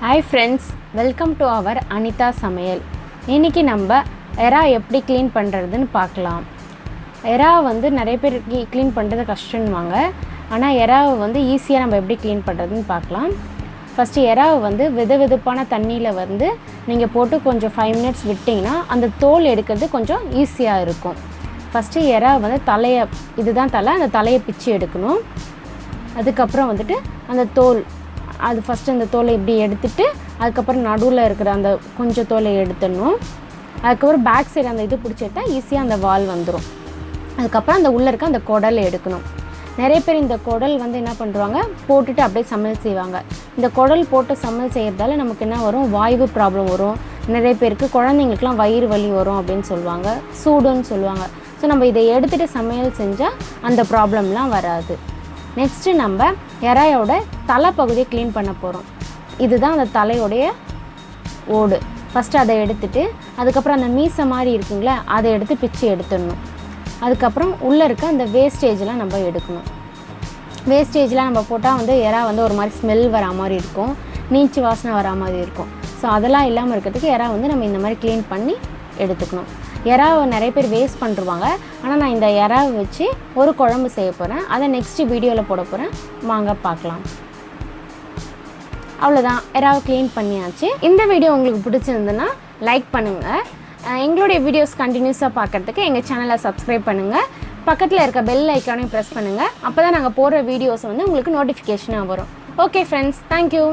Hi friends, welcome to our Anitha Samayal. இன்னைக்கு நம்ம எறா எப்படி க்ளீன் பண்ணுறதுன்னு பார்க்கலாம். எறா வந்து நிறைய பேர் க்ளீன் பண்ணுறது கஷ்டம்வாங்க. ஆனால் எறாவை வந்து ஈஸியாக நம்ம எப்படி க்ளீன் பண்ணுறதுன்னு பார்க்கலாம். ஃபஸ்ட்டு எறாவை வந்து வெதுவெதுப்பான தண்ணியில் வந்து நீங்கள் போட்டு கொஞ்சம் 5 minutes விட்டிங்கன்னா அந்த தோல் எடுக்கிறது கொஞ்சம் ஈஸியாக இருக்கும். ஃபஸ்ட்டு எறா வந்து தலையை, இதுதான் தலை, அந்த தலையை பிச்சு எடுக்கணும். அதுக்கப்புறம் வந்துட்டு அந்த தோல், அது ஃபஸ்ட்டு அந்த தோலை இப்படி எடுத்துகிட்டு அதுக்கப்புறம் நடுவில் இருக்கிற அந்த கொஞ்சம் தோலை எடுத்துடணும். அதுக்கப்புறம் பேக் சைடு அந்த இது பிடிச்சி எடுத்தால் ஈஸியாக அந்த வால் வந்துடும். அதுக்கப்புறம் அந்த உள்ளே இருக்க அந்த குடலை எடுக்கணும். நிறைய பேர் இந்த குடல் வந்து என்ன பண்ணுறாங்க, போட்டுட்டு அப்படியே சமையல் செய்வாங்க. இந்த குடல் போட்டு சமையல் செய்கிறதால நமக்கு என்ன வரும், வாய்வு ப்ராப்ளம் வரும். நிறைய பேருக்கு குழந்தைங்களுக்குலாம் வயிறு வலி வரும் அப்படின்னு சொல்லுவாங்க, சூடுன்னு சொல்லுவாங்க. ஸோ நம்ம இதை எடுத்துகிட்டு சமையல் செஞ்சால் அந்த ப்ராப்ளம்லாம் வராது. நெக்ஸ்ட்டு நம்ம எறாயோட தலைப்பகுதியை க்ளீன் பண்ண போகிறோம். இதுதான் அந்த தலையோடைய ஓடு. ஃபஸ்ட்டு அதை எடுத்துகிட்டு அதுக்கப்புறம் அந்த மீசை மாதிரி இருக்குங்களே அதை எடுத்து பிச்சு எடுத்துடணும். அதுக்கப்புறம் உள்ளே இருக்க அந்த வேஸ்டேஜெலாம் நம்ம எடுக்கணும். வேஸ்டேஜ்லாம் நம்ம போட்டால் வந்து எறா வந்து ஒரு மாதிரி ஸ்மெல் வரா மாதிரி இருக்கும், நீச்சு வாசனை வரா மாதிரி இருக்கும். ஸோ அதெல்லாம் இல்லாமல் இருக்கிறதுக்கு எறா வந்து நம்ம இந்த மாதிரி க்ளீன் பண்ணி எடுத்துக்கணும். எறாவை நிறைய பேர் வேஸ்ட் பண்ணிருவாங்க. ஆனால் நான் இந்த எறாவை வச்சு ஒரு குழம்பு செய்ய போகிறேன். அதை நெக்ஸ்ட்டு வீடியோவில் போட போகிறேன், வாங்க பார்க்கலாம். அவ்வளோதான், எறாவை க்ளீன் பண்ணியாச்சு. இந்த வீடியோ உங்களுக்கு பிடிச்சிருந்துன்னா லைக் பண்ணுங்கள். எங்களுடைய வீடியோஸ் கண்டினியூஸாக பார்க்குறதுக்கு எங்கள் சேனலை சப்ஸ்கிரைப் பண்ணுங்கள். பக்கத்தில் இருக்க பெல் ஐக்கானையும் ப்ரெஸ் பண்ணுங்கள். அப்போ தான் நாங்கள் போடுற வீடியோஸ் வந்து உங்களுக்கு நோட்டிஃபிகேஷனாக வரும். Okay friends, thank you.